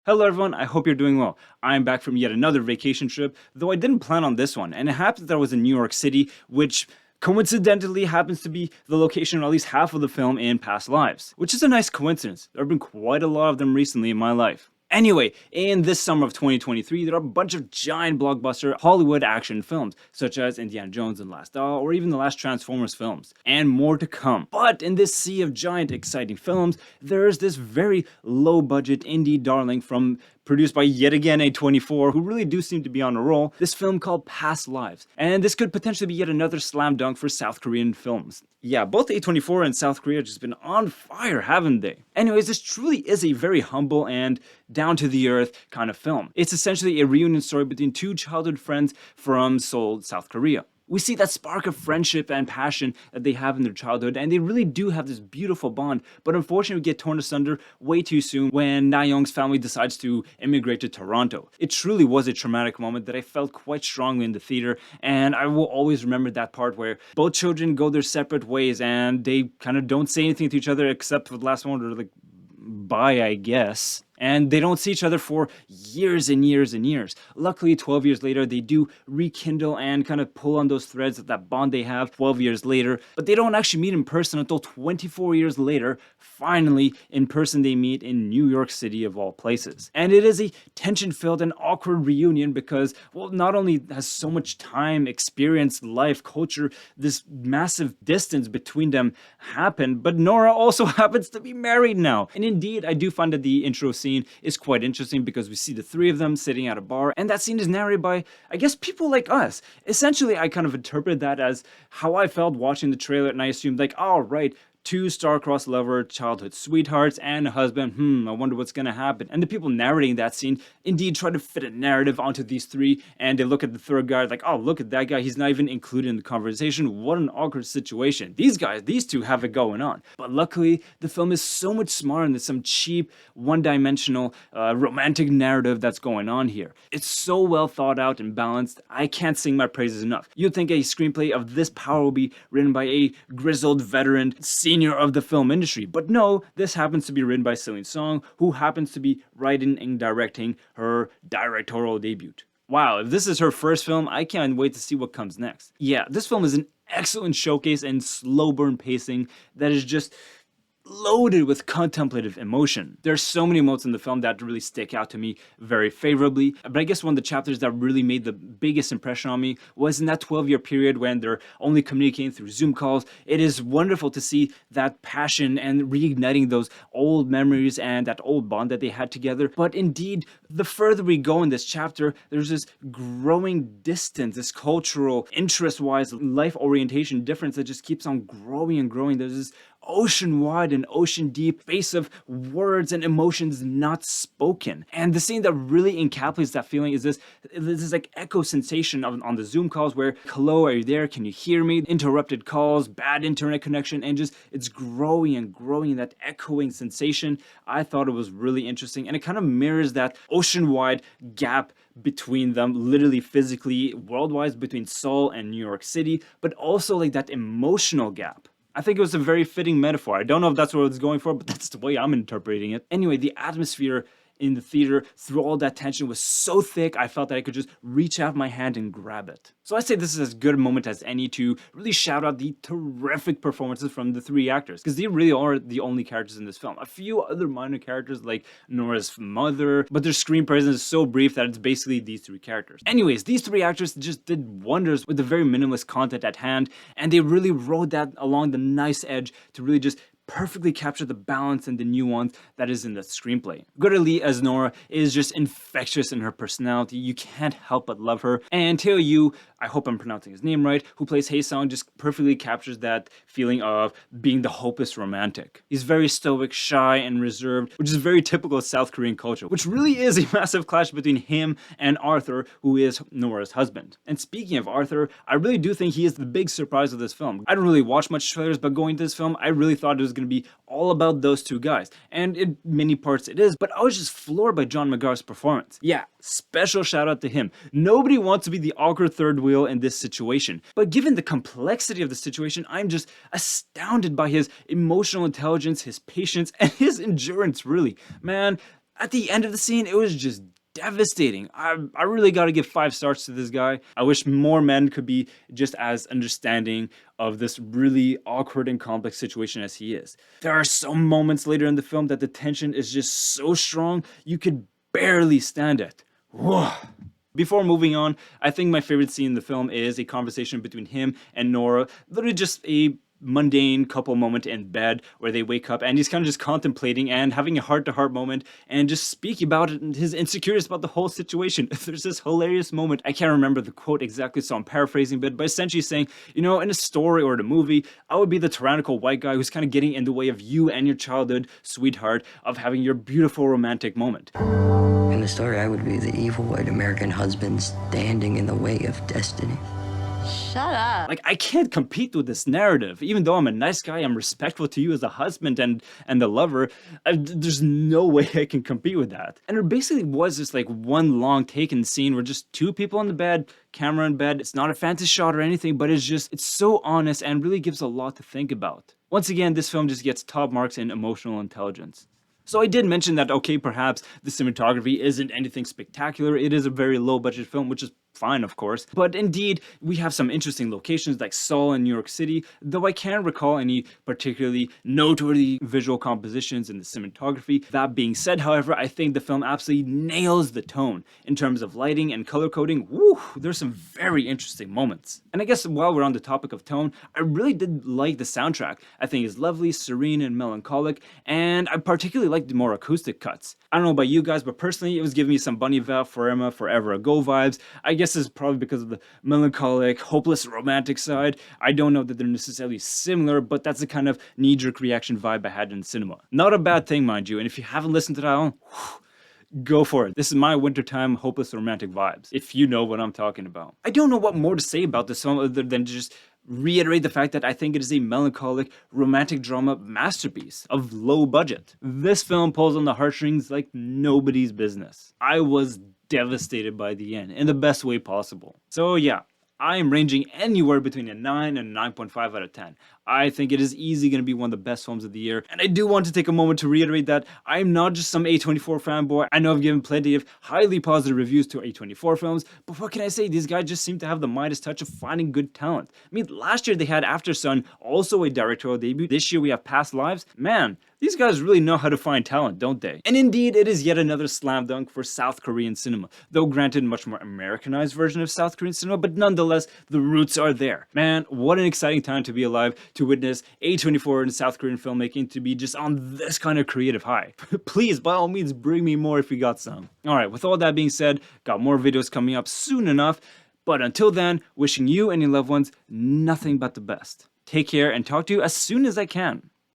Hello everyone, I hope you're doing well. I'm back from yet another vacation trip, though I didn't plan on this one, and it happens that I was in New York City, which coincidentally happens to be the location of at least half of the film in Past Lives, which is a nice coincidence. There have been quite a lot of them recently in my life. Anyway, in this summer of 2023, there are a bunch of giant blockbuster Hollywood action films, such as Indiana Jones and Last Doll, or even the last Transformers films, and more to come. But in this sea of giant, exciting films, there's this very low-budget indie darling produced by yet again A24, who really do seem to be on a roll, this film called Past Lives. And this could potentially be yet another slam dunk for South Korean films. Yeah, both A24 and South Korea have just been on fire, haven't they? Anyways, this truly is a very humble and down-to-the-earth kind of film. It's essentially a reunion story between two childhood friends from Seoul, South Korea. We see that spark of friendship and passion that they have in their childhood, and they really do have this beautiful bond, but unfortunately get torn asunder way too soon when Na Young's family decides to immigrate to Toronto. It truly was a traumatic moment that I felt quite strongly in the theater, and I will always remember that part where both children go their separate ways and they kind of don't say anything to each other except for the last one, or like, bye, I guess. And they don't see each other for years and years and years. Luckily, 12 years later, they do rekindle and kind of pull on those threads of that bond they have 12 years later, but they don't actually meet in person until 24 years later. Finally, in person, they meet in New York City, of all places. And it is a tension-filled and awkward reunion because, well, not only has so much time, experience, life, culture, this massive distance between them happened, but Nora also happens to be married now. And indeed, I do find that the intro scene is quite interesting because we see the three of them sitting at a bar, and that scene is narrated by, I guess, people like us. Essentially, I kind of interpret that as how I felt watching the trailer, and I assumed like, oh, right, two star-crossed lover, childhood sweethearts, and a husband. I wonder what's gonna happen. And the people narrating that scene indeed try to fit a narrative onto these three, and they look at the third guy like, oh, look at that guy, he's not even included in the conversation. What an awkward situation. These two have it going on. But luckily, the film is so much smarter than some cheap, one-dimensional, romantic narrative that's going on here. It's so well thought out and balanced, I can't sing my praises enough. You'd think a screenplay of this power will be written by a grizzled veteran, senior of the film industry, but no, this happens to be written by Celine Song, who happens to be writing and directing her directorial debut. Wow, if this is her first film, I can't wait to see what comes next. Yeah, this film is an excellent showcase and slow burn pacing that is just loaded with contemplative emotion. There's so many moments in the film that really stick out to me very favorably, but I guess one of the chapters that really made the biggest impression on me was in that 12-year period when they're only communicating through Zoom calls. It is wonderful to see that passion and reigniting those old memories and that old bond that they had together. But indeed, the further we go in this chapter, there's this growing distance, this cultural, interest-wise, life orientation difference that just keeps on growing and growing. There's this ocean-wide and ocean-deep space of words and emotions not spoken. And the scene that really encapsulates that feeling is this like echo sensation on the Zoom calls where, hello, are you there? Can you hear me? Interrupted calls, bad internet connection, and just it's growing and growing, that echoing sensation. I thought it was really interesting, and it kind of mirrors that ocean-wide gap between them, literally physically, worldwide, between Seoul and New York City, but also like that emotional gap. I think it was a very fitting metaphor. I don't know if that's what it's going for, but that's the way I'm interpreting it. Anyway, the atmosphere in the theater through all that tension was so thick, I felt that I could just reach out my hand and grab it. So I say this is as good a moment as any to really shout out the terrific performances from the three actors, because they really are the only characters in this film. A few other minor characters like Nora's mother, but their screen presence is so brief that it's basically these three characters. Anyways, these three actors just did wonders with the very minimalist content at hand, and they really rode that along the nice edge to really just perfectly capture the balance and the nuance that is in the screenplay. Greta Lee as Nora is just infectious in her personality. You can't help but love her. And Tae Yoo, I hope I'm pronouncing his name right, who plays Hae-sung, just perfectly captures that feeling of being the hopeless romantic. He's very stoic, shy, and reserved, which is very typical of South Korean culture, which really is a massive clash between him and Arthur, who is Nora's husband. And speaking of Arthur, I really do think he is the big surprise of this film. I don't really watch much trailers, but going to this film, I really thought it was going to be all about those two guys. And in many parts it is, but I was just floored by John McGar's performance. Yeah, special shout out to him. Nobody wants to be the awkward third wheel in this situation. But given the complexity of the situation, I'm just astounded by his emotional intelligence, his patience, and his endurance, really. Man, At the end of the scene, it was just devastating. I really got to give 5 stars to this guy. I wish more men could be just as understanding of this really awkward and complex situation as he is. There are some moments later in the film that the tension is just so strong, you could barely stand it. Whoa. Before moving on, I think my favorite scene in the film is a conversation between him and Nora. Literally just a mundane couple moment in bed where they wake up and he's kind of just contemplating and having a heart-to-heart moment and just speaking about it and his insecurities about the whole situation. There's this hilarious moment. I can't remember the quote exactly, so I'm paraphrasing a bit, but essentially saying, you know, in a story or the movie, I would be the tyrannical white guy who's kind of getting in the way of you and your childhood sweetheart of having your beautiful romantic moment. In the story, I would be the evil white American husband standing in the way of destiny. Shut up. Like, I can't compete with this narrative. Even though I'm a nice guy, I'm respectful to you as a husband and a lover. There's no way I can compete with that. And there basically was this like one long taken scene where just two people in the bed, camera in bed. It's not a fancy shot or anything, but it's so honest and really gives a lot to think about. Once again, this film just gets top marks in emotional intelligence. So I did mention that, okay, perhaps the cinematography isn't anything spectacular. It is a very low budget film, which is fine, of course. But indeed, we have some interesting locations like Seoul and New York City, though I can't recall any particularly noteworthy visual compositions in the cinematography. That being said, however, I think the film absolutely nails the tone. In terms of lighting and color coding, woo, there's some very interesting moments. And I guess while we're on the topic of tone, I really did like the soundtrack. I think it's lovely, serene, and melancholic, and I particularly like the more acoustic cuts. I don't know about you guys, but personally, it was giving me some Bon Iver Forever Ago vibes. I guess it's probably because of the melancholic, hopeless, romantic side. I don't know that they're necessarily similar, but that's the kind of knee-jerk reaction vibe I had in the cinema. Not a bad thing, mind you, and if you haven't listened to that one, go for it. This is my wintertime hopeless romantic vibes, if you know what I'm talking about. I don't know what more to say about this film other than just reiterate the fact that I think it is a melancholic, romantic drama masterpiece of low budget. This film pulls on the heartstrings like nobody's business. I was devastated by the end in the best way possible. So yeah, I am ranging anywhere between a 9 and a 9.5 out of 10. I think it is easily going to be one of the best films of the year. And I do want to take a moment to reiterate that I'm not just some A24 fanboy. I know I've given plenty of highly positive reviews to A24 films, but what can I say? These guys just seem to have the Midas touch of finding good talent. I mean, last year they had After Sun, also a directorial debut. This year we have Past Lives. Man, these guys really know how to find talent, don't they? And indeed, it is yet another slam dunk for South Korean cinema. Though granted, much more Americanized version of South Korean cinema, but nonetheless, the roots are there. Man, what an exciting time to be alive, to witness A24 and South Korean filmmaking to be just on this kind of creative high. Please, by all means, bring me more if you got some. Alright, with all that being said, got more videos coming up soon enough, but until then, wishing you and your loved ones nothing but the best. Take care and talk to you as soon as I can.